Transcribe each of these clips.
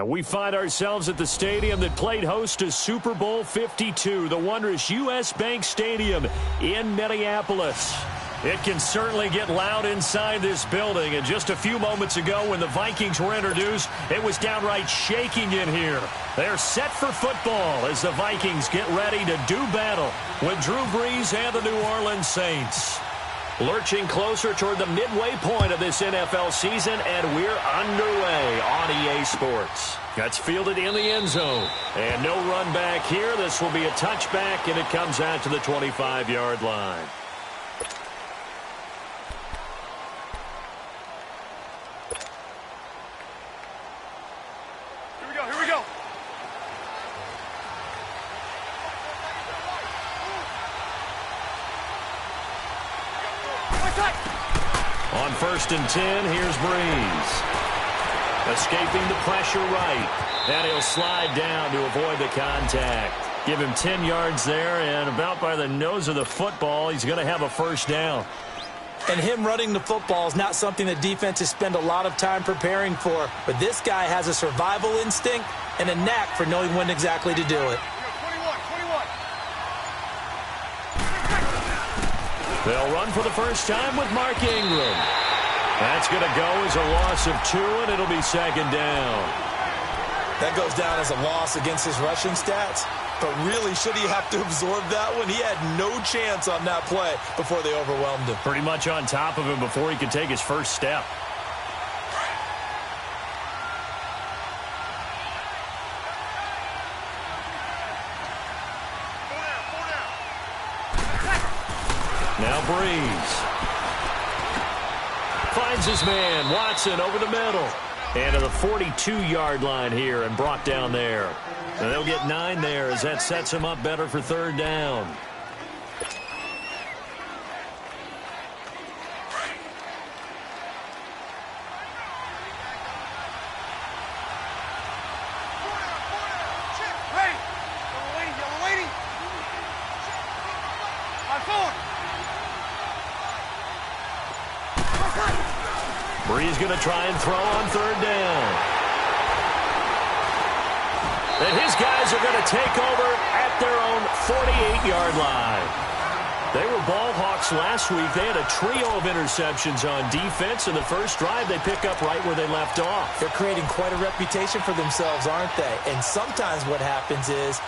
We find ourselves at the stadium that played host to Super Bowl 52, the wondrous U.S. Bank Stadium in Minneapolis. It can certainly get loud inside this building, and just a few moments ago when the Vikings were introduced, it was downright shaking in here. They're set for football as the Vikings get ready to do battle with Drew Brees and the New Orleans Saints. Lurching closer toward the midway point of this NFL season, and we're underway on EA Sports. That's fielded in the end zone. And no run back here. This will be a touchback, and it comes out to the 25-yard line. On 1st and 10, here's Brees. Escaping the pressure right. And he'll slide down to avoid the contact. Give him 10 yards there, and about by the nose of the football, he's going to have a first down. And him running the football is not something that defenses spend a lot of time preparing for. But this guy has a survival instinct and a knack for knowing when exactly to do it. They'll run for the first time with Mark Ingram. That's going to go as a loss of 2, and it'll be 2nd down. That goes down as a loss against his rushing stats. But really, should he have to absorb that one? He had no chance on that play before they overwhelmed him. Pretty much on top of him before he could take his first step. Now Brees finds his man, Watson, over the middle. And to the 42-yard line here and brought down there. And they'll get 9 there as that sets him up better for 3rd down. Brees going to try and throw on 3rd down. And his guys are going to take over at their own 48-yard line. They were ball hawks last week. They had a trio of interceptions on defense. In the first drive, they pick up right where they left off. They're creating quite a reputation for themselves, aren't they? And sometimes what happens is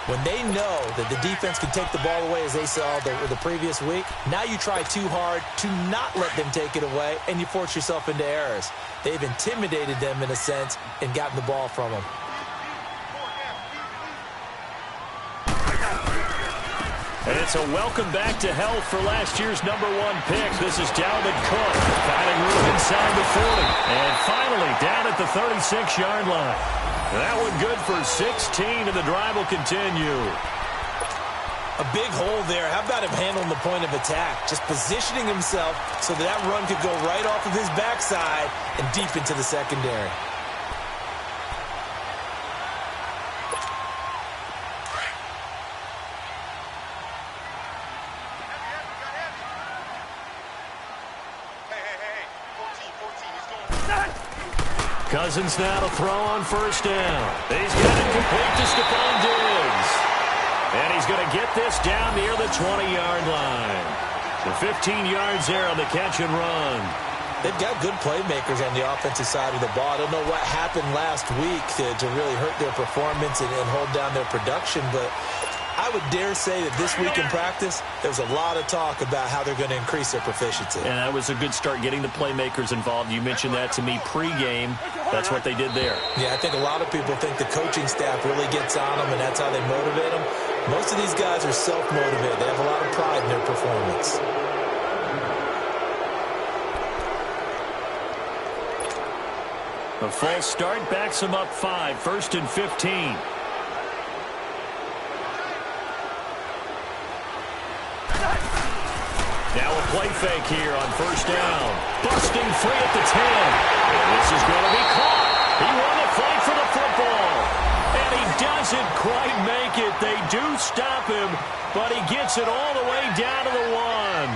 when they know that the defense can take the ball away, as they saw the previous week, now you try too hard to not let them take it away, and you force yourself into errors. They've intimidated them in a sense and gotten the ball from them. And it's a welcome back to health for last year's #1 pick. This is Dalvin Cook finding room inside the 40. And finally down at the 36-yard line. That one good for 16, and the drive will continue. A big hole there. How about him handling the point of attack? Just positioning himself so that run could go right off of his backside and deep into the secondary. Cousins now to throw on 1st down. He's got it complete to Stephon Diggs. And he's going to get this down near the 20-yard line. The 15 yards there on the catch and run. They've got good playmakers on the offensive side of the ball. I don't know what happened last week to really hurt their performance and hold down their production, but I would dare say that this week in practice, there's a lot of talk about how they're going to increase their proficiency. And that was a good start, getting the playmakers involved. You mentioned that to me pregame. That's what they did there. Yeah, I think a lot of people think the coaching staff really gets on them, and that's how they motivate them. Most of these guys are self-motivated. They have a lot of pride in their performance. A false start backs them up 5, 1st and 15. Now a play fake here on 1st down. Busting free at the 10. And this is going to be caught. He won the fight for the football. And he doesn't quite make it. They do stop him, but he gets it all the way down to the 1.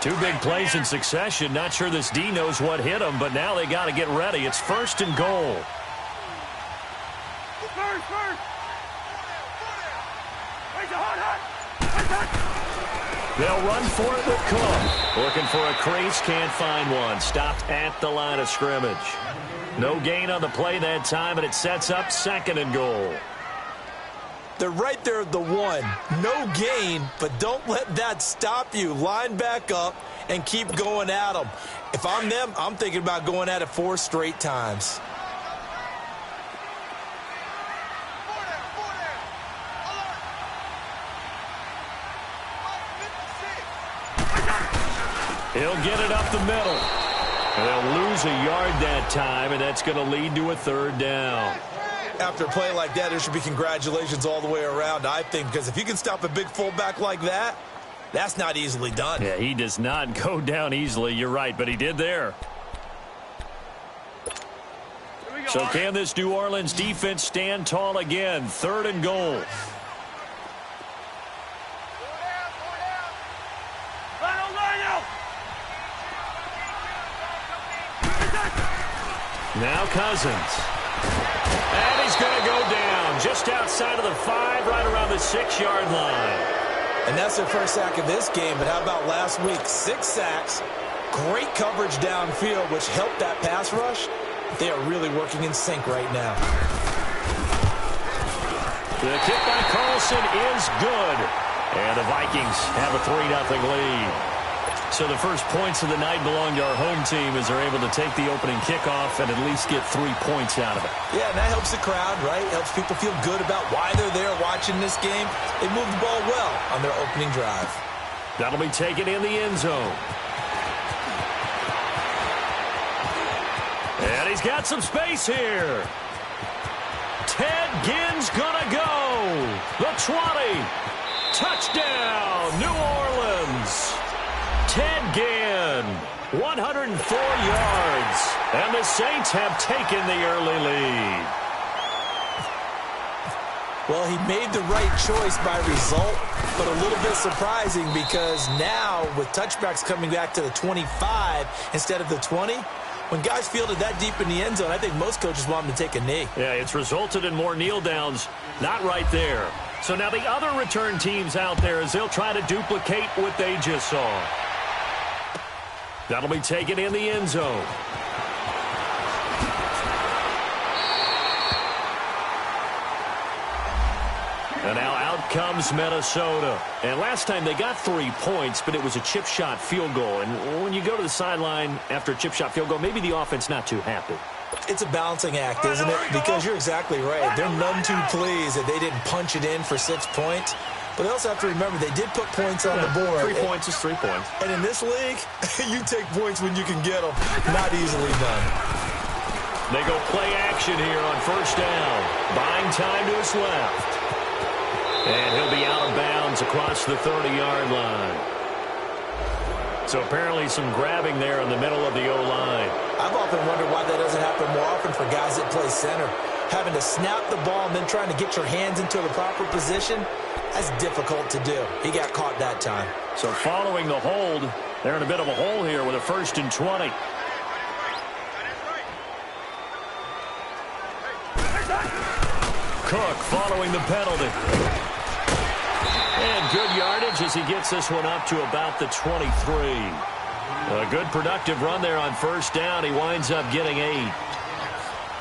Two big plays in succession. Not sure this D knows what hit him, but now they got to get ready. It's 1st and goal. They'll run for it with Cook. Looking for a crease, can't find one. Stopped at the line of scrimmage. No gain on the play that time, and it sets up 2nd and goal. They're right there at the 1. No gain, but don't let that stop you. Line back up and keep going at them. If I'm them, I'm thinking about going at it 4 straight times. He'll get it up the middle. And they'll lose a yard that time, and that's going to lead to a 3rd down. After a play like that, there should be congratulations all the way around, I think, because if you can stop a big fullback like that, that's not easily done. Yeah, he does not go down easily. You're right, but he did there. So can this New Orleans defense stand tall again? 3rd and goal. Now Cousins. And he's going to go down just outside of the 5, right around the 6-yard line. And that's their first sack of this game, but how about last week? 6 sacks, great coverage downfield, which helped that pass rush. They are really working in sync right now. The kick by Carlson is good. And the Vikings have a 3-0 lead. So the first points of the night belong to our home team as they're able to take the opening kickoff and at least get 3 points out of it. Yeah, and that helps the crowd, right? Helps people feel good about why they're there watching this game. They moved the ball well on their opening drive. That'll be taken in the end zone. And he's got some space here. Ted Ginn's gonna go. The 20. Touchdown, New Orleans. Ted Ginn, 104 yards. And the Saints have taken the early lead. Well, he made the right choice by result, but a little bit surprising because now with touchbacks coming back to the 25 instead of the 20, when guys fielded that deep in the end zone, I think most coaches want them to take a knee. Yeah, it's resulted in more kneel downs. Not right there. So now the other return teams out there as they'll try to duplicate what they just saw. That'll be taken in the end zone. And now out comes Minnesota. And last time they got 3 points, but it was a chip shot field goal. And when you go to the sideline after a chip shot field goal, maybe the offense not too happy. It's a balancing act, isn't it? Because you're exactly right. They're none too pleased that they didn't punch it in for 6 points. But they also have to remember they did put points on the board. 3 points is 3 points. And in this league, you take points when you can get them. Not easily done. They go play action here on 1st down. Buying time to his left. And he'll be out of bounds across the 30-yard line. So apparently some grabbing there in the middle of the O-line. I've often wondered why that doesn't happen more often for guys that play center. Having to snap the ball and then trying to get your hands into the proper position, that's difficult to do. He got caught that time. So following the hold, they're in a bit of a hole here with a 1st and 20. Cook following the penalty. And good yardage as he gets this one up to about the 23. A good productive run there on 1st down. He winds up getting 8.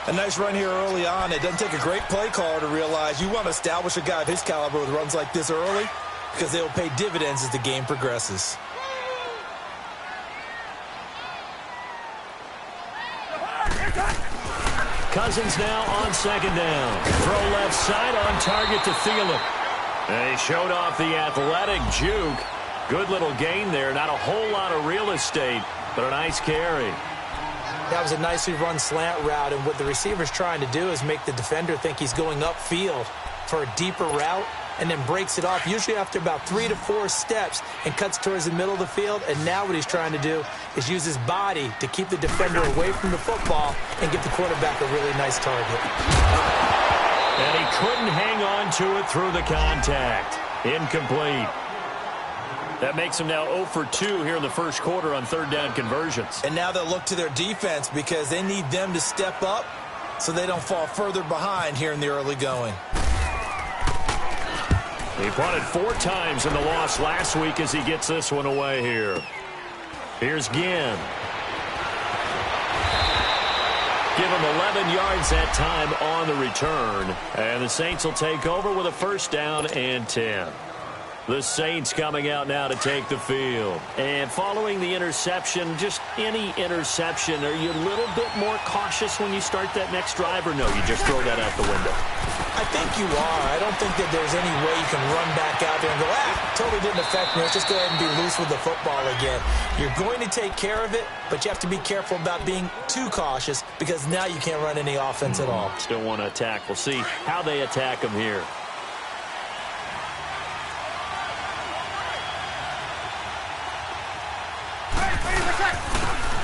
A nice run here early on. It doesn't take a great play caller to realize you want to establish a guy of his caliber with runs like this early because they will pay dividends as the game progresses. Cousins now on 2nd down. Throw left side on target to Thielen. And he showed off the athletic juke. Good little gain there. Not a whole lot of real estate, but a nice carry. That was a nicely run slant route, and what the receiver's trying to do is make the defender think he's going upfield for a deeper route and then breaks it off, usually after about 3 to 4 steps, and cuts towards the middle of the field. And now what he's trying to do is use his body to keep the defender away from the football and give the quarterback a really nice target. And he couldn't hang on to it through the contact. Incomplete. That makes them now 0 for 2 here in the first quarter on third down conversions. And now they'll look to their defense because they need them to step up so they don't fall further behind here in the early going. He punted 4 times in the loss last week as he gets this one away here. Here's Ginn. Give him 11 yards that time on the return. And the Saints will take over with a first down and 10. The Saints coming out now to take the field. And following the interception, just any interception, are you a little bit more cautious when you start that next drive, or no, you just throw that out the window? I think you are. I don't think that there's any way you can run back out there and go, totally didn't affect me. Let's just go ahead and be loose with the football again. You're going to take care of it, but you have to be careful about being too cautious because now you can't run any offense at all. Still want to attack. We'll see how they attack them here.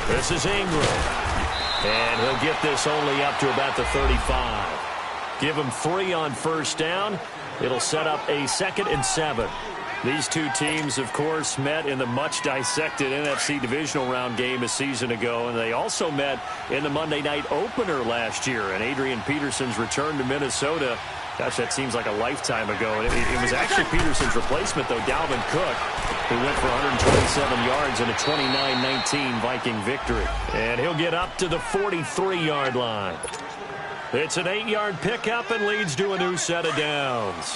This is Ingram. And he'll get this only up to about the 35. Give him 3 on first down. It'll set up a 2nd and 7. These two teams, of course, met in the much-dissected NFC divisional round game a season ago, and they also met in the Monday night opener last year. And Adrian Peterson's return to Minnesota, gosh, that seems like a lifetime ago. It was actually Peterson's replacement, though, Dalvin Cook, who went for 127 yards in a 29-19 Viking victory. And he'll get up to the 43-yard line. It's an 8-yard pickup and leads to a new set of downs.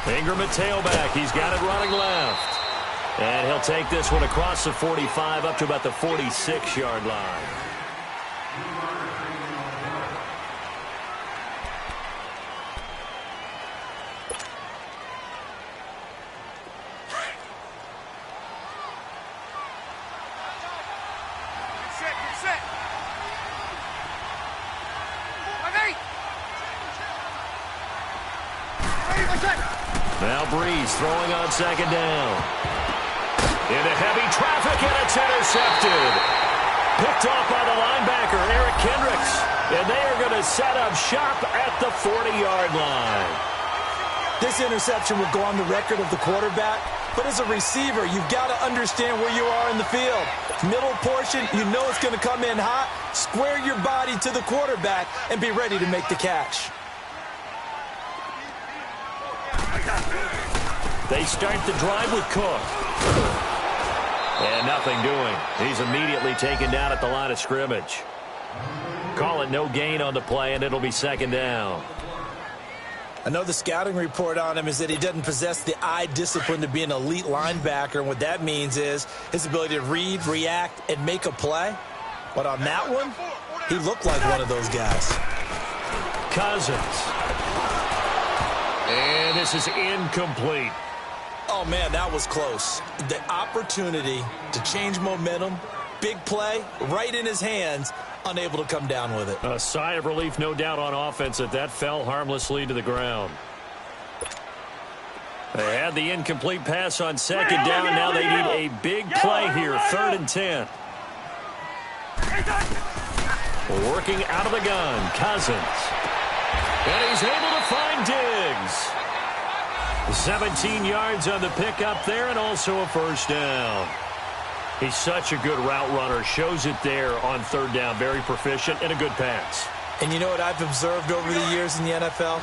Ingram at tailback. He's got it running left. And he'll take this one across the 45 up to about the 46-yard line. Now Breeze throwing on second down. Into heavy traffic, and it's intercepted. Picked off by the linebacker, Eric Kendricks. And they are going to set up shop at the 40-yard line. This interception will go on the record of the quarterback, but as a receiver, you've got to understand where you are in the field. Middle portion, you know it's going to come in hot. Square your body to the quarterback and be ready to make the catch. They start the drive with Cook. And nothing doing. He's immediately taken down at the line of scrimmage. Call it no gain on the play, and it'll be second down. I know the scouting report on him is that he doesn't possess the eye discipline to be an elite linebacker, and what that means is his ability to read, react, and make a play. But on that one, he looked like one of those guys. Cousins. And this is incomplete. Oh, man, that was close. The opportunity to change momentum, big play, right in his hands, unable to come down with it. A sigh of relief, no doubt, on offense that fell harmlessly to the ground. They had the incomplete pass on second down. Now they need a big play here, 3rd and 10. Working out of the gun, Cousins. And he's able to find Diggs. 17 yards on the pickup there, and also a first down. He's such a good route runner. Shows it there on 3rd down. Very proficient and a good pass. And you know what I've observed over the years in the NFL?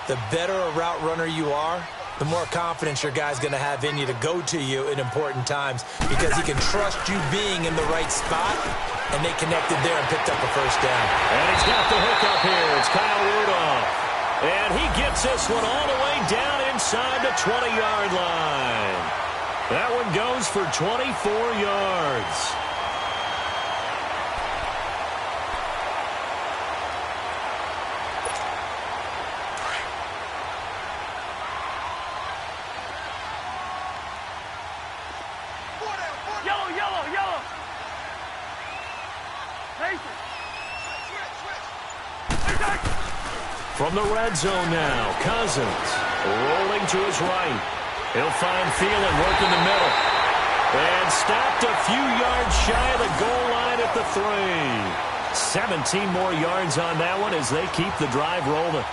The better a route runner you are, the more confidence your guy's going to have in you to go to you in important times because he can trust you being in the right spot, and they connected there and picked up a first down. And he's got the hook up here. It's Kyle Rudolph. And he gets this one all the way down inside the 20-yard line. That one goes for 24 yards. Yellow. From the red zone now, Cousins rolling to his right. He'll find Thielen working the middle. And stopped a few yards shy of the goal line at the 3. 17 more yards on that one as they keep the drive rolling.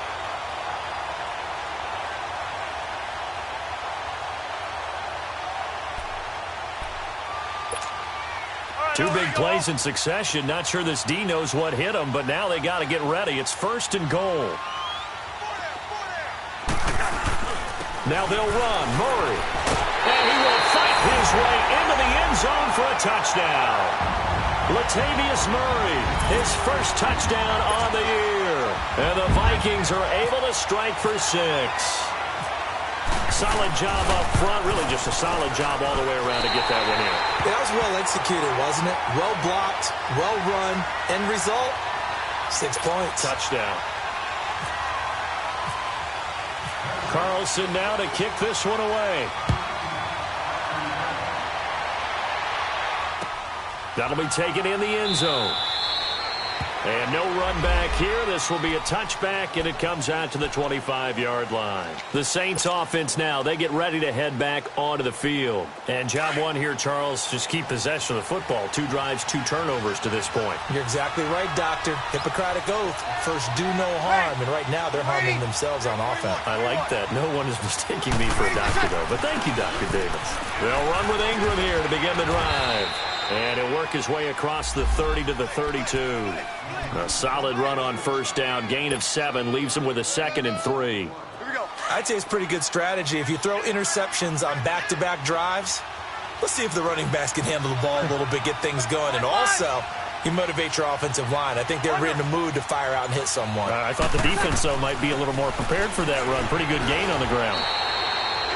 Two big plays in succession. Not sure this D knows what hit him, but now they got to get ready. It's 1st and goal. Now they'll run. Murray. And he will fight his way into the end zone for a touchdown. Latavius Murray, his first touchdown on the year. And the Vikings are able to strike for 6. Solid job up front. Really just a solid job all the way around to get that one in. That was well executed, wasn't it? Well blocked, well run. End result, 6 points. Touchdown. Carlson now to kick this one away. That'll be taken in the end zone. And no run back here. This will be a touchback, and it comes out to the 25-yard line. The Saints offense now, they get ready to head back onto the field. And job one here, Charles, just keep possession of the football. 2 drives, 2 turnovers to this point. You're exactly right, Doctor. Hippocratic oath. First, do no harm. And right now, they're harming themselves on offense. I like that. No one is mistaking me for a doctor, though. But thank you, Dr. Davis. They'll run with Ingram here to begin the drive. And he'll work his way across the 30 to the 32. A solid run on first down. Gain of 7 leaves him with a 2nd and 3. I'd say it's pretty good strategy. If you throw interceptions on back-to-back drives, let's see if the running backs can handle the ball a little bit, get things going. And also, you motivate your offensive line. I think they're in the mood to fire out and hit someone. I thought the defense, though, might be a little more prepared for that run. Pretty good gain on the ground.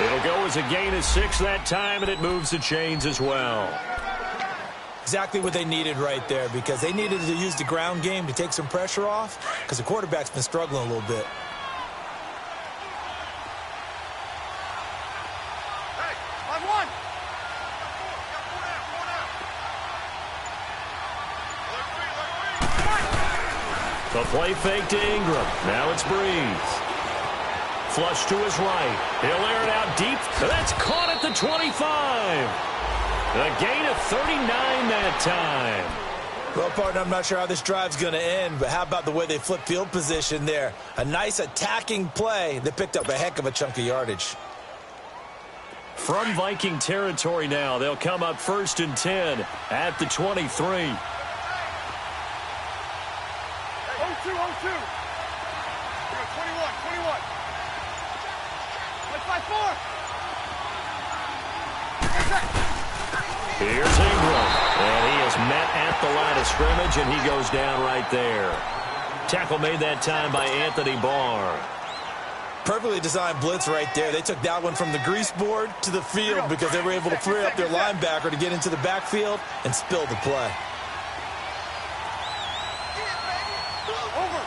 It'll go as a gain of 6 that time, and it moves the chains as well. Exactly what they needed right there, because they needed to use the ground game to take some pressure off, because the quarterback's been struggling a little bit. Hey, on 1. The play fake to Ingram. Now it's Breeze. Flush to his right. He'll air it out deep. That's caught at the 25. A gain of 39 that time. Well, partner, I'm not sure how this drive's going to end, but how about the way they flip field position there? A nice attacking play that picked up a heck of a chunk of yardage. From Viking territory now, they'll come up 1st and 10 at the 23. 0-2, 0-2. You're 21. 5-4. Here's Ingram, and he is met at the line of scrimmage, and he goes down right there. Tackle made that time by Anthony Barr. Perfectly designed blitz right there. They took that one from the grease board to the field because they were able to free up their linebacker to get into the backfield and spill the play. Over.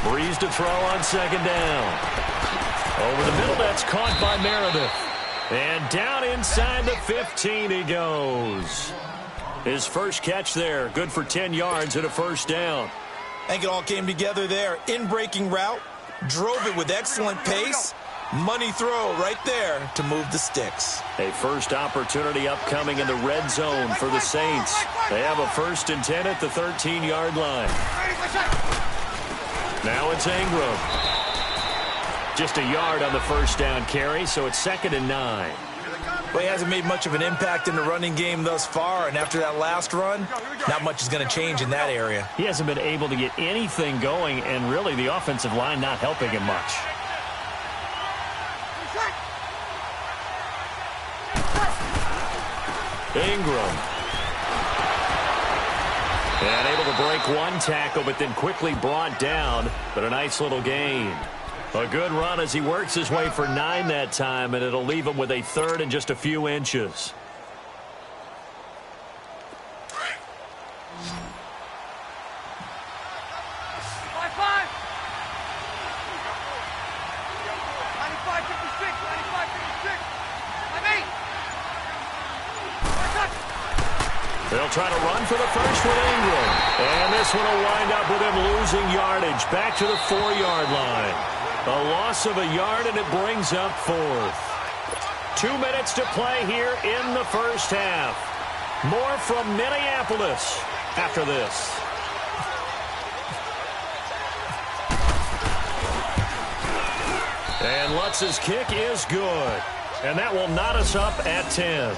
Breeze to throw on 2nd down. Over the middle, that's caught by Meredith. And down inside the 15 he goes. His first catch there, good for 10 yards and a 1st down. I think it all came together there. In-breaking route, drove it with excellent pace. Money throw right there to move the sticks. A first opportunity upcoming in the red zone for the Saints. They have a 1st and 10 at the 13-yard line. Now it's Ingram. Just a yard on the 1st down carry, so it's 2nd and 9. Well, he hasn't made much of an impact in the running game thus far, and after that last run, not much is going to change in that area. He hasn't been able to get anything going, and really the offensive line not helping him much. Ingram. And able to break one tackle, but then quickly brought down. But a nice little gain. A good run as he works his way for 9 that time, and it'll leave him with a 3rd and just a few inches. They'll try to run for the first with Ingram. And this this one will wind up with him losing yardage back to the 4-yard line. A loss of a yard, and it brings up 4th. 2 minutes to play here in the first half. More from Minneapolis after this. And Lutz's kick is good. And that will knot us up at 10.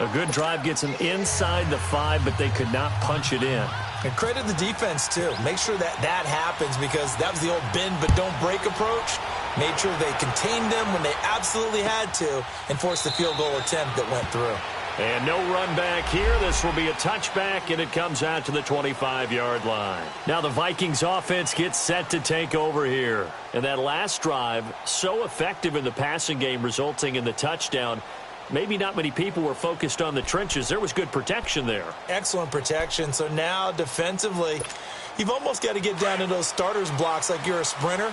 A good drive gets them inside the 5, but they could not punch it in. And credit the defense, too. Make sure that happens, because that was the old bend but don't break approach. Made sure they contained them when they absolutely had to and forced the field goal attempt that went through. And no run back here. This will be a touchback, and it comes out to the 25-yard line. Now the Vikings offense gets set to take over here. And that last drive, so effective in the passing game, resulting in the touchdown. Maybe not many people were focused on the trenches. There was good protection there. Excellent protection. So now defensively, you've almost got to get down to those starters blocks like you're a sprinter.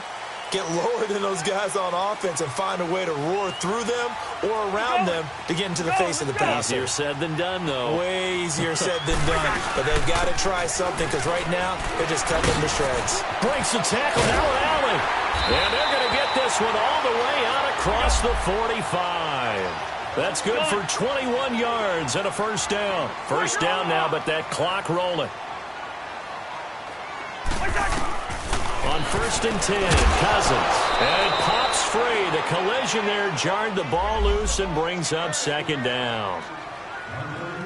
Get lower than those guys on offense and find a way to roar through them or around them to get into the face of the passer. Easier said than done, though. Way easier said than done. But they've got to try something, because right now they're just cutting them to shreds. Breaks the tackle. Now Allen. And they're going to get this one all the way out across the 45. That's good for 21 yards and a first down. First down now, but that clock rolling. On 1st and 10, Cousins. And it pops free. The collision there jarred the ball loose and brings up 2nd down.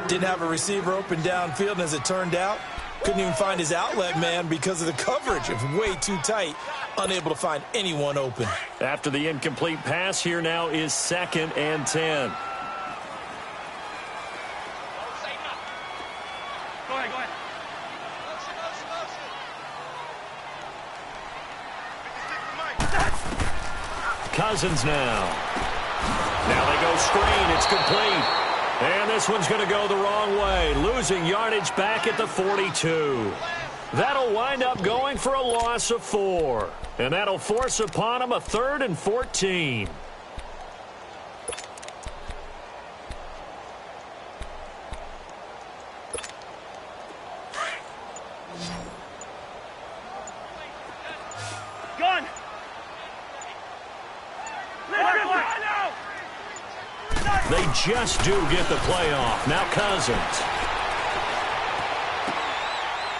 Didn't have a receiver open downfield, and as it turned out, couldn't even find his outlet man because of the coverage. It was way too tight. Unable to find anyone open. After the incomplete pass, here now is 2nd and 10. Go ahead. Cousins now. Now they go screen. It's complete. And this one's going to go the wrong way. Losing yardage back at the 42. That'll wind up going for a loss of 4. And that'll force upon them a 3rd and 14. Gun! They just do get the play off. Now Cousins.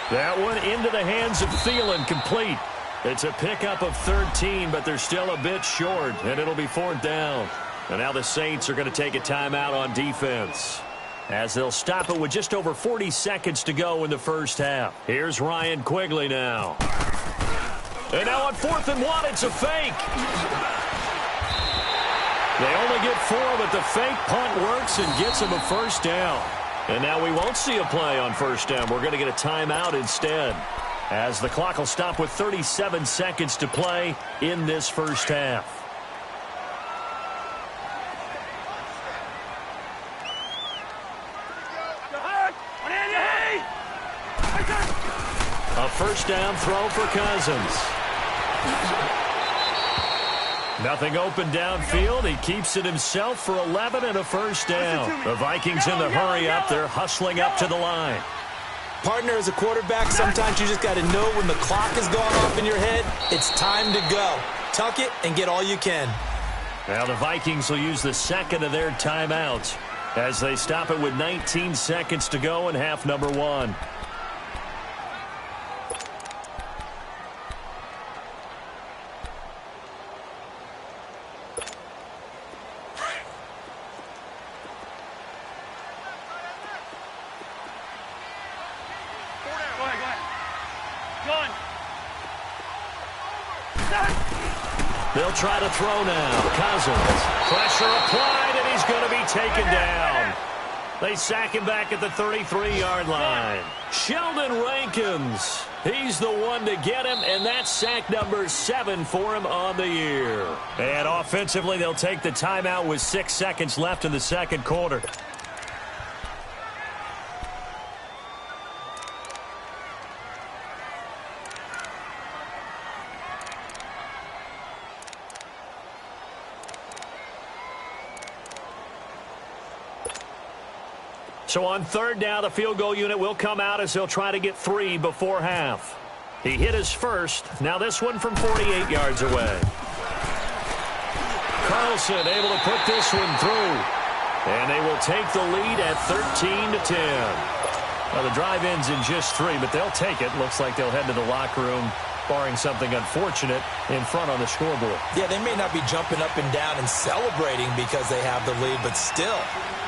That one into the hands of Thielen, complete. It's a pickup of 13, but they're still a bit short, and it'll be 4th down. And now the Saints are going to take a timeout on defense, as they'll stop it with just over 40 seconds to go in the first half. Here's Ryan Quigley now. And now on 4th and 1, it's a fake. They only get 4, but the fake punt works and gets them a first down. And now we won't see a play on first down. We're going to get a timeout instead, as the clock will stop with 37 seconds to play in this first half. A first down throw for Cousins. Nothing open downfield. He keeps it himself for 11 and a first down. The Vikings in the hurry up. They're hustling up to the line. Partner, as a quarterback, sometimes you just got to know when the clock has gone off in your head, it's time to go. Tuck it and get all you can. Now the Vikings will use the second of their timeouts as they stop it with 19 seconds to go in half number 1. They'll try to throw now. Cousins. Pressure applied, and he's going to be taken down. They sack him back at the 33-yard line. Sheldon Rankins. He's the one to get him, and that's sack number 7 for him on the year. And offensively, they'll take the timeout with 6 seconds left in the second quarter. So on third down, the field goal unit will come out as they'll try to get 3 before half. He hit his first. Now this one from 48 yards away. Carlson able to put this one through. And they will take the lead at 13-10. Well, the drive ends in just 3, but they'll take it. Looks like they'll head to the locker room, barring something unfortunate, in front on the scoreboard. Yeah, they may not be jumping up and down and celebrating because they have the lead, but still,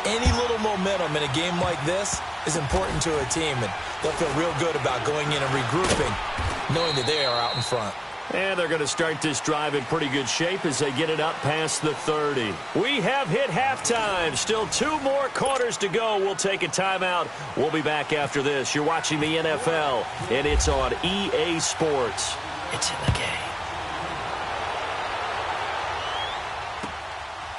any little momentum in a game like this is important to a team, and they'll feel real good about going in and regrouping, knowing that they are out in front. And they're going to start this drive in pretty good shape as they get it up past the 30. We have hit halftime. Still 2 more quarters to go. We'll take a timeout. We'll be back after this. You're watching the NFL, and it's on EA Sports. It's in the game.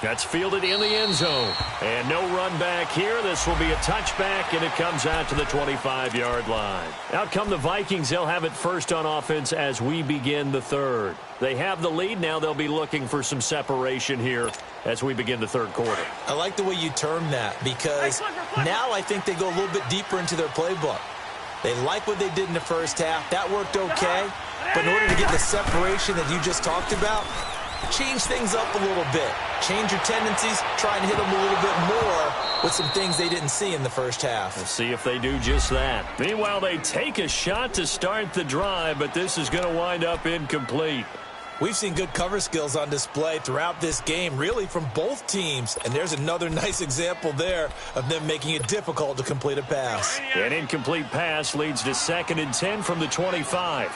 That's fielded in the end zone. And no run back here. This will be a touchback, and it comes out to the 25-yard line. Out come the Vikings. They'll have it first on offense as we begin the third. They have the lead. Now they'll be looking for some separation here as we begin the third quarter. I like the way you term that because now I think they go a little bit deeper into their playbook. They like what they did in the first half. That worked okay. But in order to get the separation that you just talked about, change things up a little bit. Change your tendencies. Try and hit them a little bit more with some things they didn't see in the first half. We'll see if they do just that. Meanwhile, they take a shot to start the drive, but this is going to wind up incomplete. We've seen good cover skills on display throughout this game, really from both teams. And there's another nice example there of them making it difficult to complete a pass. An incomplete pass leads to 2nd and 10 from the 25.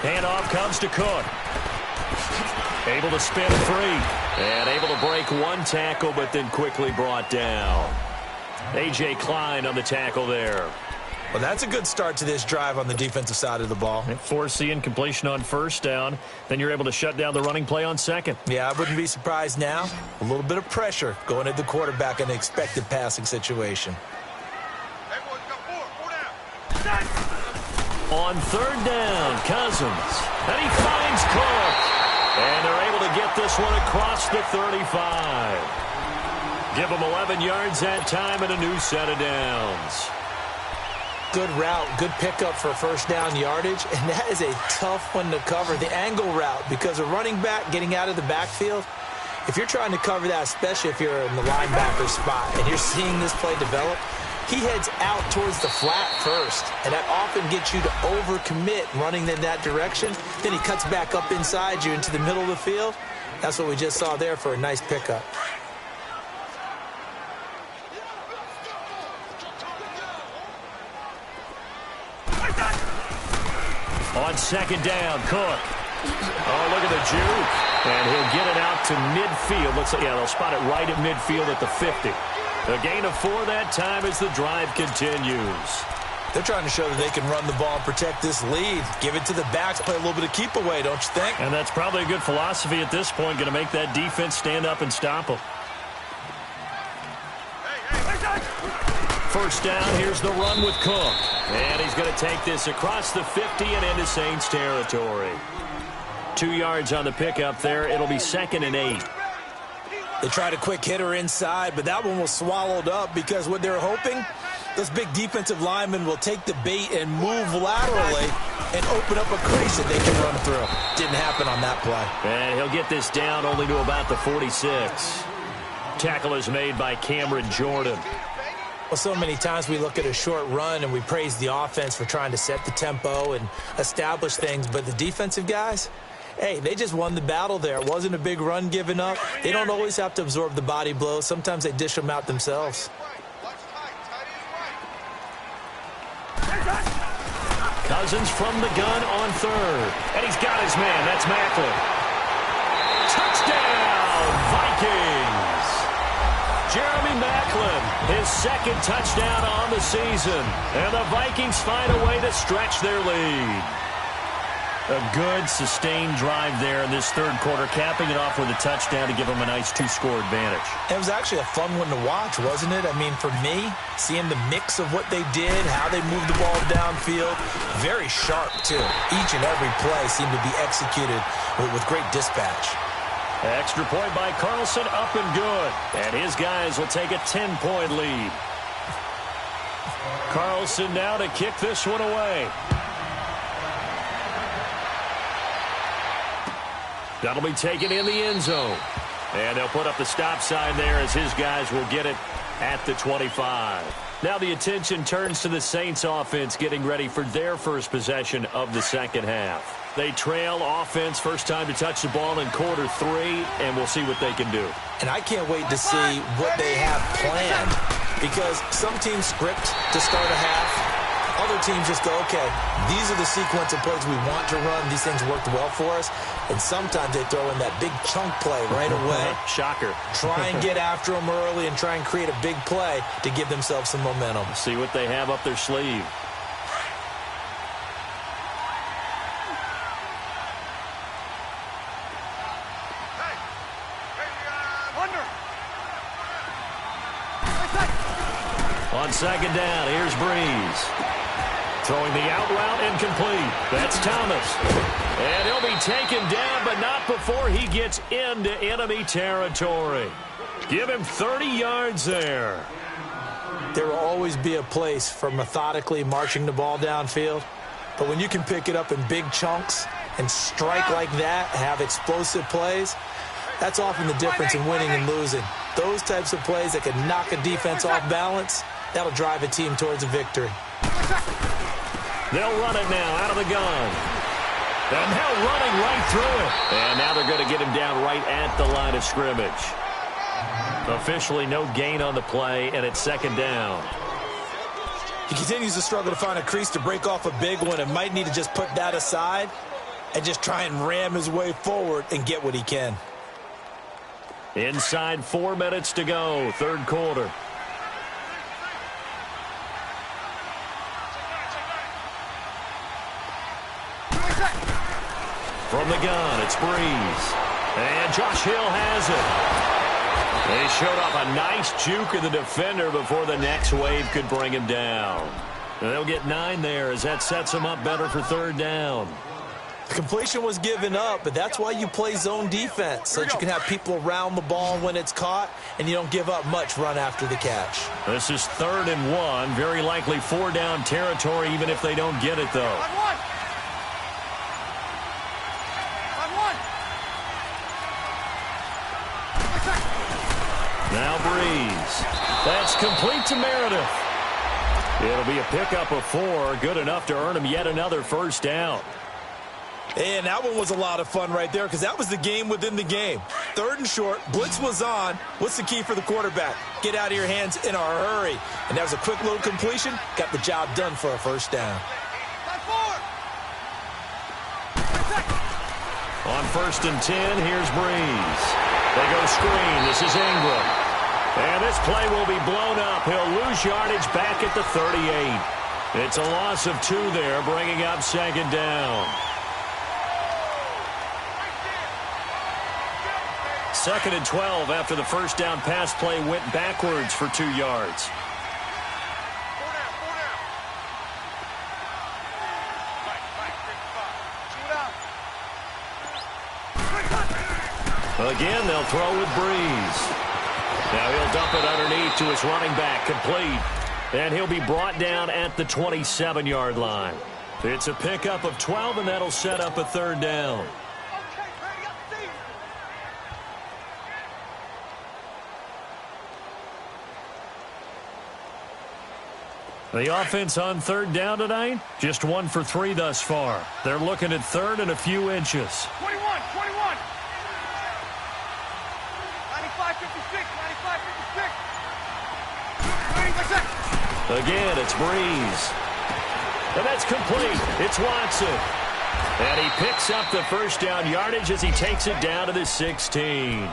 Handoff comes to Cook. Able to spin free. And able to break 1 tackle, but then quickly brought down. A.J. Klein on the tackle there. Well, that's a good start to this drive on the defensive side of the ball. Force the incompletion on first down. Then you're able to shut down the running play on second. Yeah, I wouldn't be surprised now. A little bit of pressure going at the quarterback in an expected passing situation. On third down, Cousins. And he finds Cook. And they're able to get this one across the 35. Give them 11 yards that time and a new set of downs. Good route, good pickup for first down yardage. And that is a tough one to cover, the angle route, because a running back getting out of the backfield, if you're trying to cover that, especially if you're in the linebacker spot and you're seeing this play develop, he heads out towards the flat first, and that often gets you to overcommit running in that direction. Then he cuts back up inside you into the middle of the field. That's what we just saw there for a nice pickup. On second down, Cook. Oh, look at the juke. And he'll get it out to midfield. Looks like, yeah, they'll spot it right at midfield at the 50. A gain of 4 that time as the drive continues. They're trying to show that they can run the ball and protect this lead. Give it to the backs, play a little bit of keep away, don't you think? And that's probably a good philosophy at this point, going to make that defense stand up and stop them. First down, here's the run with Cook. And he's going to take this across the 50 and into Saints territory. 2 yards on the pickup there. It'll be 2nd and 8. They tried a quick hitter inside, but that one was swallowed up because what they're hoping, those big defensive linemen will take the bait and move laterally and open up a crease that they can run through. Didn't happen on that play. And he'll get this down only to about the 46. Tackle is made by Cameron Jordan. Well, so many times we look at a short run and we praise the offense for trying to set the tempo and establish things, but the defensive guys, hey, they just won the battle there. It wasn't a big run given up. They don't always have to absorb the body blows. Sometimes they dish them out themselves. Cousins from the gun on third. And he's got his man. That's Macklin. Touchdown, Vikings. Jeremy Macklin, his 2nd touchdown on the season. And the Vikings find a way to stretch their lead. A good, sustained drive there in this third quarter, capping it off with a touchdown to give them a nice 2-score advantage. It was actually a fun one to watch, wasn't it? I mean, for me, seeing the mix of what they did, how they moved the ball downfield, very sharp, too. Each and every play seemed to be executed with great dispatch. Extra point by Carlson, up and good. And his guys will take a 10-point lead. Carlson now to kick this one away. That'll be taken in the end zone. And they'll put up the stop sign there as his guys will get it at the 25. Now the attention turns to the Saints offense getting ready for their first possession of the second half. They trail offense, first time to touch the ball in quarter 3, and we'll see what they can do. And I can't wait to see what they have planned, because some teams script to start a half. Other teams just go, okay, these are the sequence of plays we want to run. These things worked well for us. And sometimes they throw in that big chunk play right away. Shocker. Try and get after them early and try and create a big play to give themselves some momentum. See what they have up their sleeve. On second down, here's Breeze. Throwing the out route, incomplete. That's Thomas. And he'll be taken down, but not before he gets into enemy territory. Give him 30 yards there. There will always be a place for methodically marching the ball downfield. But when you can pick it up in big chunks and strike like that, have explosive plays, that's often the difference in winning and losing. Those types of plays that can knock a defense off balance, that'll drive a team towards a victory. They'll run it now out of the gun. And now running right through it. And now they're going to get him down right at the line of scrimmage. Officially no gain on the play, and it's second down. He continues to struggle to find a crease to break off a big one and might need to just put that aside and just try and ram his way forward and get what he can. Inside 4 minutes to go, third quarter. From the gun, it's Breeze. And Josh Hill has it. They showed off a nice juke of the defender before the next wave could bring him down. And they'll get 9 there as that sets them up better for third down. The completion was given up, but that's why you play zone defense, so that you can have people around the ball when it's caught, and you don't give up much run after the catch. This is 3rd and 1, very likely 4-down territory, even if they don't get it, though. Now Breeze. That's complete to Meredith. It'll be a pickup of 4, good enough to earn him yet another first down. And that one was a lot of fun right there, because that was the game within the game. 3rd and short, blitz was on. What's the key for the quarterback? Get out of your hands in a hurry. And that was a quick little completion. Got the job done for a first down. On 1st and 10, here's Breeze. They go screen. This is Ingram. And this play will be blown up. He'll lose yardage back at the 38. It's a loss of 2 there, bringing up second down. 2nd and 12 after the first down pass play went backwards for 2 yards. Again, they'll throw with Breeze. Now he'll dump it underneath to his running back, complete. And he'll be brought down at the 27-yard line. It's a pickup of 12, and that'll set up a third down. The offense on third down tonight, just 1 for 3 thus far. They're looking at 3rd and a few inches. 21. 95-56. Again, it's Breeze. And that's complete. It's Watson. And he picks up the first down yardage as he takes it down to the 16.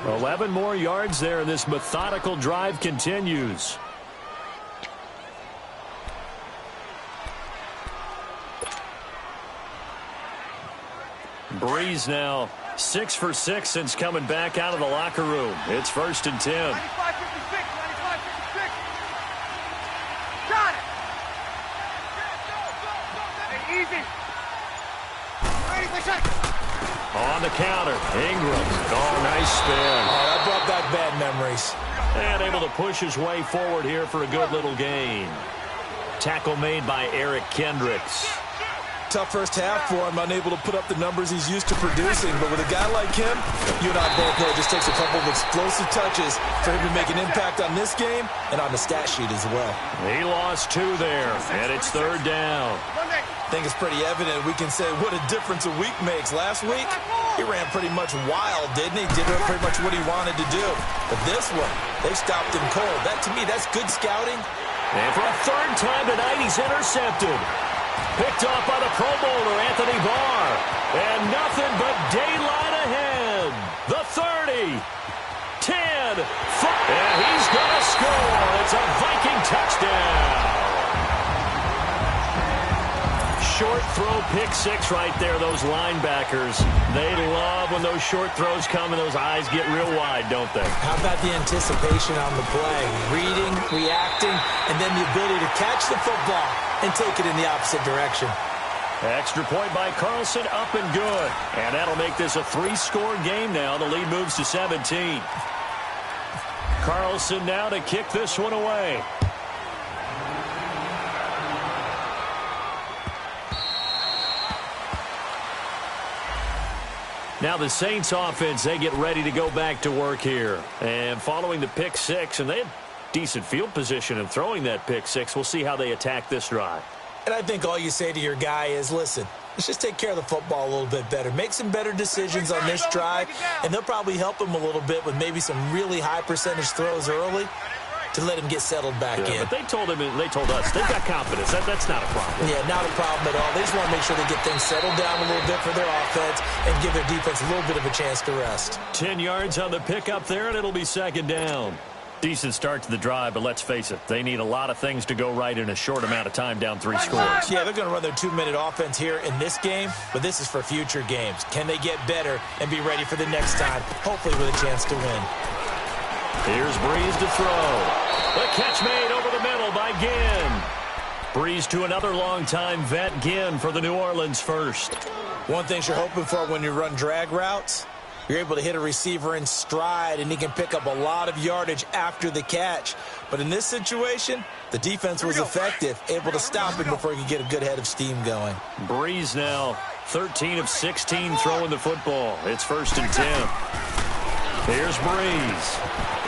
11 more yards there, and this methodical drive continues. Breeze now 6 for 6 since coming back out of the locker room. It's 1st and 10. 95-56, 95-56. Got it. Hey, easy. Ready for shot. On the counter, Ingram. Oh, nice spin. Oh, that brought back bad memories. And able to push his way forward here for a good little gain. Tackle made by Eric Kendricks. Tough first half for him, unable to put up the numbers he's used to producing. But with a guy like him, you and I both know it just takes a couple of explosive touches for him to make an impact on this game and on the stat sheet as well. He lost 2 there, and it's 3rd down. I think it's pretty evident. We can say what a difference a week makes. Last week, he ran pretty much wild, didn't he? Did pretty much what he wanted to do. But this one, they stopped him cold. That, to me, that's good scouting. And for a 3rd time tonight, he's intercepted. Picked off by the Pro Bowler, Anthony Barr. And nothing but daylight ahead. The 30, 10, 5. And he's going to score. It's a Viking touchdown. Short throw, pick 6 right there, those linebackers. They love when those short throws come and those eyes get real wide, don't they? How about the anticipation on the play? Reading, reacting, and then the ability to catch the football and take it in the opposite direction. Extra point by Carlson, up and good. And that'll make this a 3-score game now. The lead moves to 17. Carlson now to kick this one away. Now the Saints offense, they get ready to go back to work here. And following the pick 6, and they had decent field position in throwing that pick 6. We'll see how they attack this drive. And I think all you say to your guy is, listen, let's just take care of the football a little bit better. Make some better decisions on this drive, and they'll probably help him a little bit with maybe some really high percentage throws early to let him get settled back in. But they told him, and they told us, they've got confidence. That's not a problem. Yeah, not a problem at all. They just want to make sure they get things settled down a little bit for their offense and give their defense a little bit of a chance to rest. 10 yards on the pickup there, and it'll be 2nd down. Decent start to the drive, but let's face it, they need a lot of things to go right in a short amount of time, down 3 scores. Yeah, they're going to run their 2-minute offense here in this game, but this is for future games. Can they get better and be ready for the next time, hopefully with a chance to win? Here's Breeze to throw. The catch made over the middle by Ginn. Breeze to another longtime vet, Ginn, for the New Orleans first. One thing you're hoping for when you run drag routes, you're able to hit a receiver in stride, and he can pick up a lot of yardage after the catch. But in this situation, the defense was effective, able to stop him before he could get a good head of steam going. Breeze now 13 of 16 throwing the football. It's 1st and 10. Here's Breeze.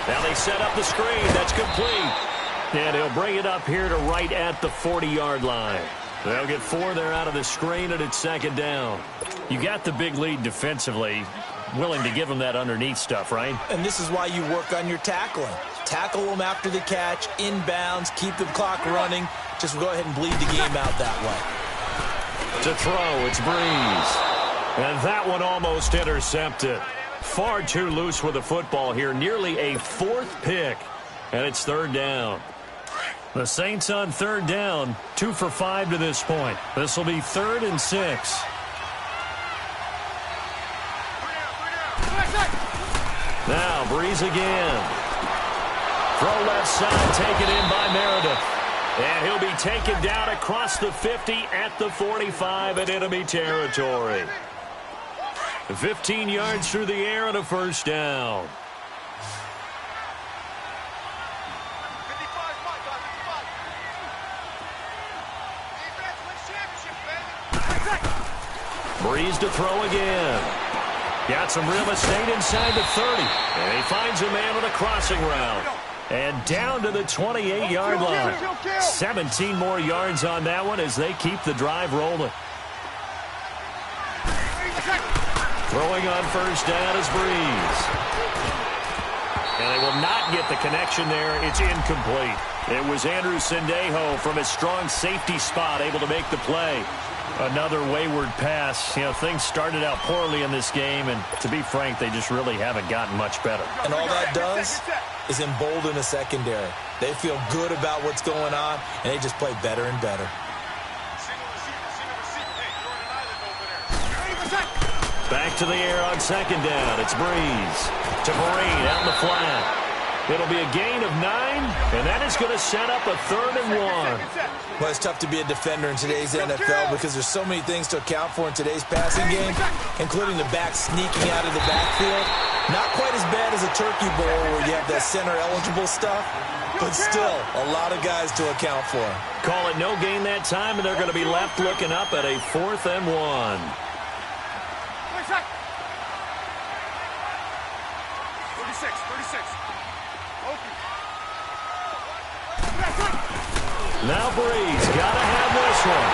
Now they set up the screen. That's complete. And he'll bring it up here to right at the 40-yard line. They'll get 4 there out of the screen, and it's 2nd down. You got the big lead defensively. Willing to give them that underneath stuff, right? And this is why you work on your tackling. Tackle them after the catch, inbounds, keep the clock running. Just go ahead and bleed the game out that way. To throw, it's Breeze. And that one almost intercepted. Far too loose with the football here. Nearly a 4th pick. And it's 3rd down. The Saints on 3rd down. 2 for 5 to this point. This will be 3rd and 6. Now Breeze again. Throw left side, taken in by Meredith. And he'll be taken down across the 50 at the 45 in enemy territory. 15 yards through the air and a 1st down. Breeze to throw again. Got some real estate inside the 30. And he finds a man on a crossing route. And down to the 28-yard line. 17 more yards on that one as they keep the drive rolling. Throwing on 1st down is Breeze. And they will not get the connection there. It's incomplete. It was Andrew Sendejo from his strong safety spot able to make the play. Another wayward pass. You know, things started out poorly in this game, and to be frank, they just really haven't gotten much better. And all that does is embolden the secondary. They feel good about what's going on, and they just play better and better. Back to the air on second down. It's Breeze to Marine out in the flat. It'll be a gain of 9, and that is going to set up a 3rd and 1. Well, it's tough to be a defender in today's NFL because there's so many things to account for in today's passing game, including the back sneaking out of the backfield. Not quite as bad as a turkey bowl where you have that center-eligible stuff, but still a lot of guys to account for. Call it no gain that time, and they're going to be left looking up at a 4th and 1. 36. Now Breeze got to have this one.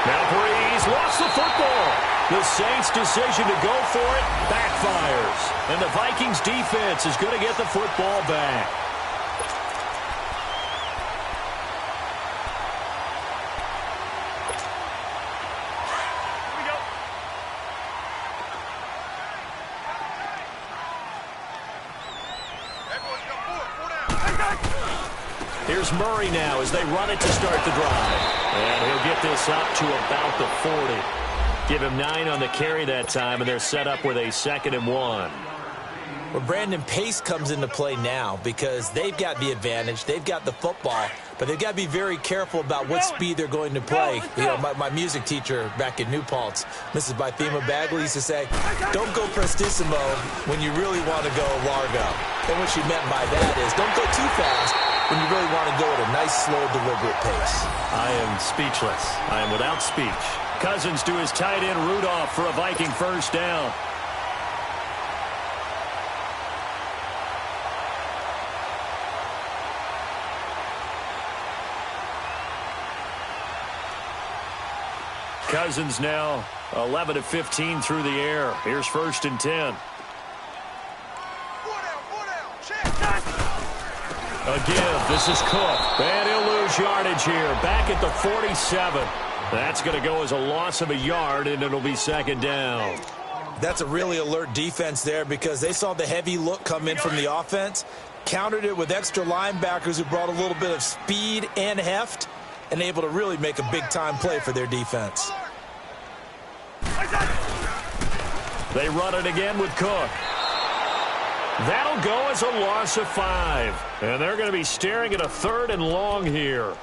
Now Breeze lost the football. The Saints' decision to go for it backfires. And the Vikings defense is going to get the football back. Here's Murray now as they run it to start the drive. And he'll get this up to about the 40. Give him 9 on the carry that time, and they're set up with a 2nd and 1. Well, Brandon, pace comes into play now because they've got the advantage. They've got the football, but they've got to be very careful about what speed they're going to play. You know, my music teacher back in New Paltz, Mrs. Bythema Bagley, used to say, don't go prestissimo when you really want to go largo. And what she meant by that is don't go too fast when you really want to go at a nice, slow, deliberate pace. I am speechless. I am without speech. Cousins to his tight end Rudolph for a Viking 1st down. Cousins now 11 of 15 through the air. Here's 1st and 10. A give. This is Cook. And he'll lose yardage here. Back at the 47. That's going to go as a loss of a yard, and it'll be 2nd down. That's a really alert defense there because they saw the heavy look come in from the offense, countered it with extra linebackers who brought a little bit of speed and heft, and able to really make a big-time play for their defense. They run it again with Cook. That'll go as a loss of 5. And they're going to be staring at a 3rd and long here.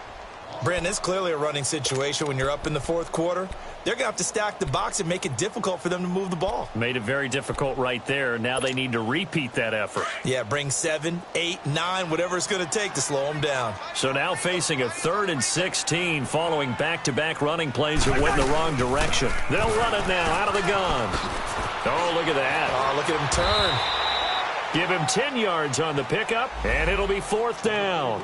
Brandon, it's clearly a running situation when you're up in the 4th quarter. They're going to have to stack the box and make it difficult for them to move the ball. Made it very difficult right there. Now they need to repeat that effort. Yeah, bring 7, 8, 9, whatever it's going to take to slow them down. So now facing a 3rd and 16 following back-to-back running plays that went in the wrong direction. They'll run it now out of the gun. Oh, look at that. Oh, look at him turn. Give him 10 yards on the pickup, and it'll be 4th down.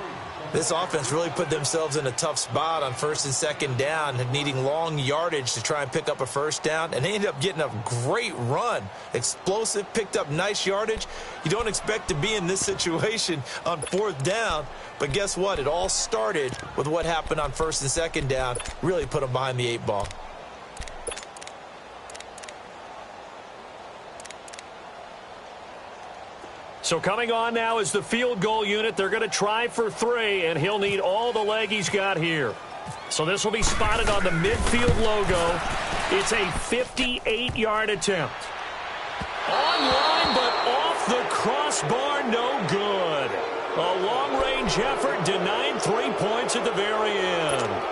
This offense really put themselves in a tough spot on 1st and 2nd down, needing long yardage to try and pick up a 1st down, and they ended up getting a great run. Explosive, picked up nice yardage. You don't expect to be in this situation on 4th down, but guess what? It all started with what happened on 1st and 2nd down. Really put them behind the 8 ball. So coming on now is the field goal unit. They're going to try for 3, and he'll need all the leg he's got here. So this will be spotted on the midfield logo. It's a 58-yard attempt. Online, but off the crossbar, no good. A long-range effort denied 3 points at the very end.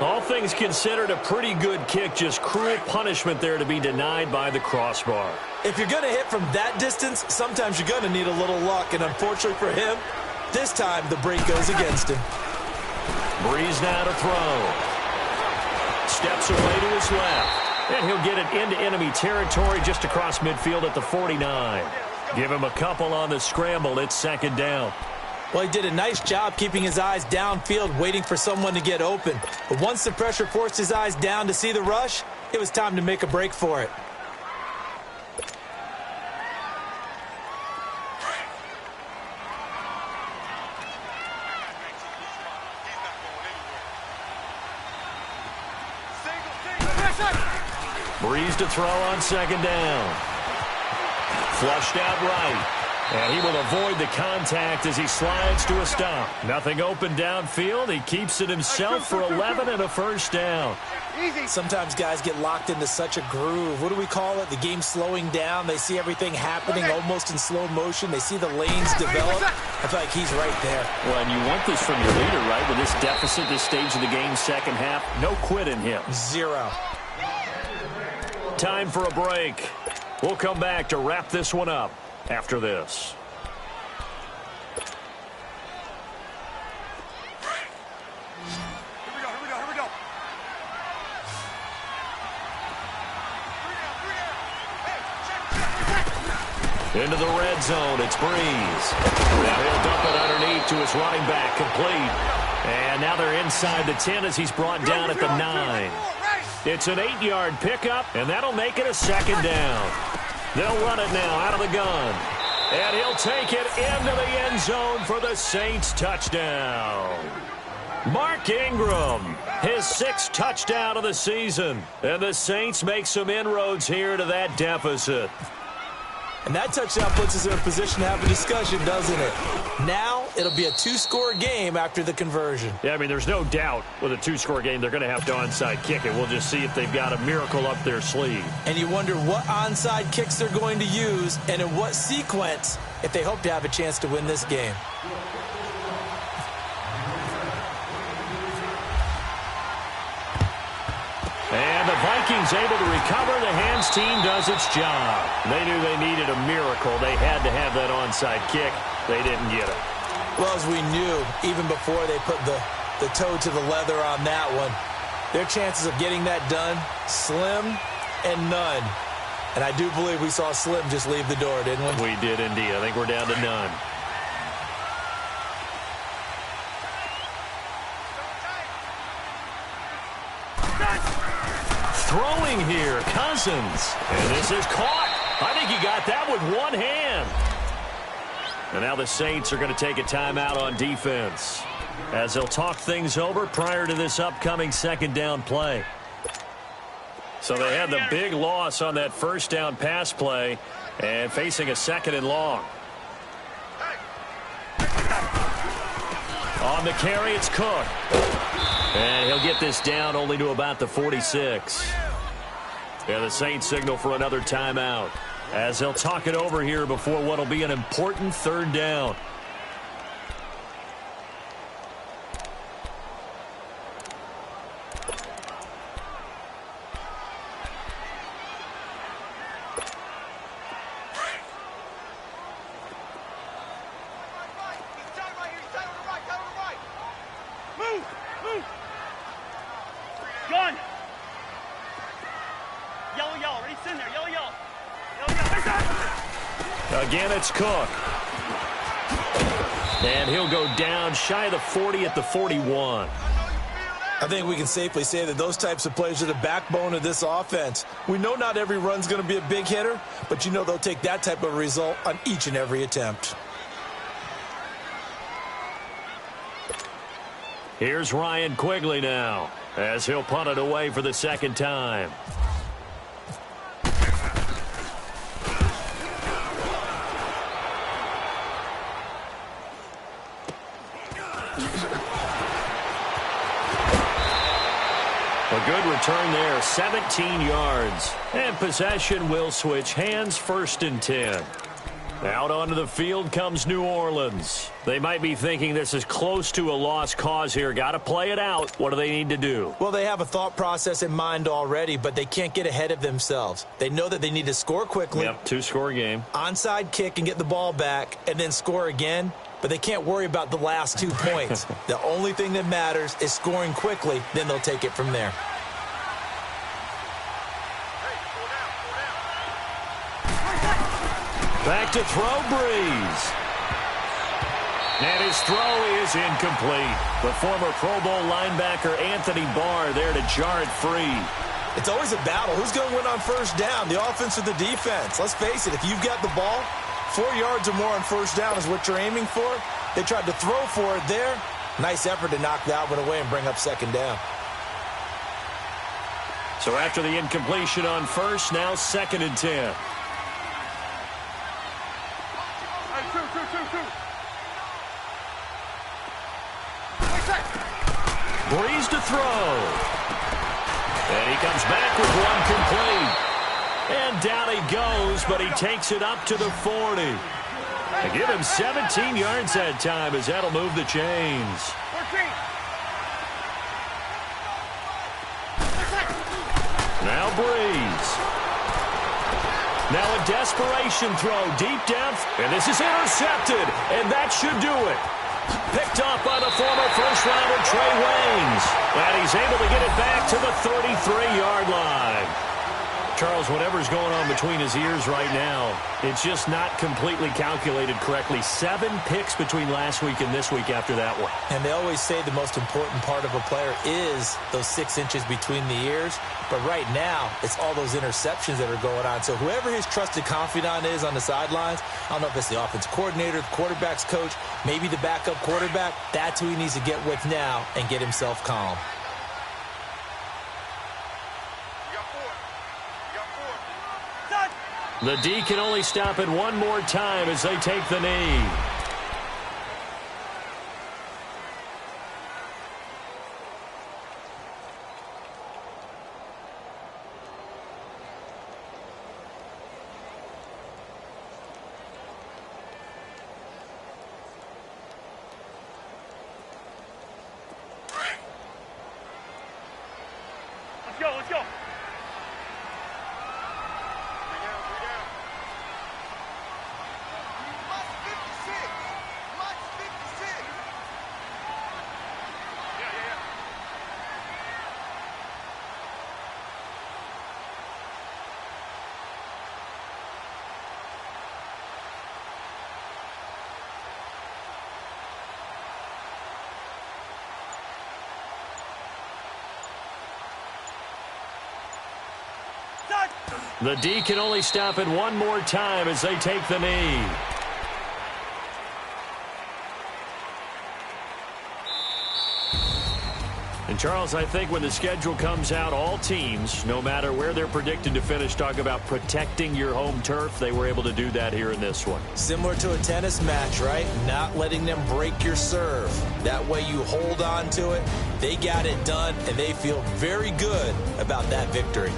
All things considered, a pretty good kick, just cruel punishment there to be denied by the crossbar. If you're going to hit from that distance, sometimes you're going to need a little luck, and unfortunately for him, this time the break goes against him. Breeze now to throw. Steps away to his left, and he'll get it into enemy territory just across midfield at the 49. Give him a couple on the scramble. It's 2nd down. Well, he did a nice job keeping his eyes downfield, waiting for someone to get open. But once the pressure forced his eyes down to see the rush, it was time to make a break for it. Breeze to throw on 2nd down. Flushed out right. And he will avoid the contact as he slides to a stop. Nothing open downfield. He keeps it himself for 11 and a first down. Sometimes guys get locked into such a groove. What do we call it? The game slowing down. They see everything happening almost in slow motion. They see the lanes develop. I feel like he's right there. Well, and you want this from your leader, right? With this deficit, this stage of the game, second half, no quit in him. Zero. Time for a break. We'll come back to wrap this one up after this. Into the red zone, it's Breeze. Now he'll dump it underneath to his running back, complete. And now they're inside the 10 as he's brought down at the 9. It's an 8-yard pickup, and that'll make it a second down. They'll run it now out of the gun. And he'll take it into the end zone for the Saints touchdown. Mark Ingram, his 6th touchdown of the season. And the Saints make some inroads here to that deficit. And that touchdown puts us in a position to have a discussion, doesn't it? Now, it'll be a 2-score game after the conversion. Yeah, I mean, there's no doubt with a 2-score game they're going to have to onside kick it. We'll just see if they've got a miracle up their sleeve. And you wonder what onside kicks they're going to use and in what sequence if they hope to have a chance to win this game. And the Vikings able to recover. The hands team does its job. They knew they needed a miracle. They had to have that onside kick. They didn't get it. Well, as we knew, even before they put the toe to the leather on that one, their chances of getting that done, slim and none. And I do believe we saw Slim just leave the door, didn't we? We did indeed. I think we're down to none. Throwing here, Cousins. And this is caught. I think he got that with one hand. And now the Saints are going to take a timeout on defense as they'll talk things over prior to this upcoming second down play. So they had the big loss on that first down pass play and facing a second and long. On the carry, it's Cook. And he'll get this down only to about the 46. And the Saints signal for another timeout as they'll talk it over here before what will be an important third down. Again, it's Cook. And he'll go down shy of the 40 at the 41. I think we can safely say that those types of plays are the backbone of this offense. We know not every run's going to be a big hitter, but you know they'll take that type of result on each and every attempt. Here's Ryan Quigley now as he'll punt it away for the second time. A good return there, 17 yards. And possession will switch hands, 1st and 10. Out onto the field comes New Orleans. They might be thinking this is close to a lost cause here. Got to play it out. What do they need to do? Well, they have a thought process in mind already, but they can't get ahead of themselves. They know that they need to score quickly. Yep, 2-score game. Onside kick and get the ball back and then score again. But they can't worry about the last 2 points. The only thing that matters is scoring quickly. Then they'll take it from there. Back to throw, Breeze. And his throw is incomplete. The former Pro Bowl linebacker Anthony Barr there to jar it free. It's always a battle. Who's going to win on first down, the offense or the defense? Let's face it, if you've got the ball, 4 yards or more on first down is what you're aiming for. They tried to throw for it there. Nice effort to knock that one away and bring up second down. So after the incompletion on first, now 2nd and 10. Breeze to throw. And he comes back with one complete. And down he goes, but he takes it up to the 40. They give him 17 yards that time as that'll move the chains. Now Breeze. Now a desperation throw deep down. And this is intercepted. And that should do it. Picked off by the former first-rounder Trey Waynes. And he's able to get it back to the 33-yard line. Charles, whatever's going on between his ears right now, it's just not completely calculated correctly. 7 picks between last week and this week after that one. And they always say the most important part of a player is those 6 inches between the ears. But right now, it's all those interceptions that are going on. So whoever his trusted confidant is on the sidelines, I don't know if it's the offensive coordinator, the quarterback's coach, maybe the backup quarterback, that's who he needs to get with now and get himself calm. The D can only stop it one more time as they take the knee. Let's go. The D can only stop it one more time as they take the knee. And, Charles, I think when the schedule comes out, all teams, no matter where they're predicted to finish, talk about protecting your home turf. They were able to do that here in this one. Similar to a tennis match, right? Not letting them break your serve. That way you hold on to it. They got it done, and they feel very good about that victory.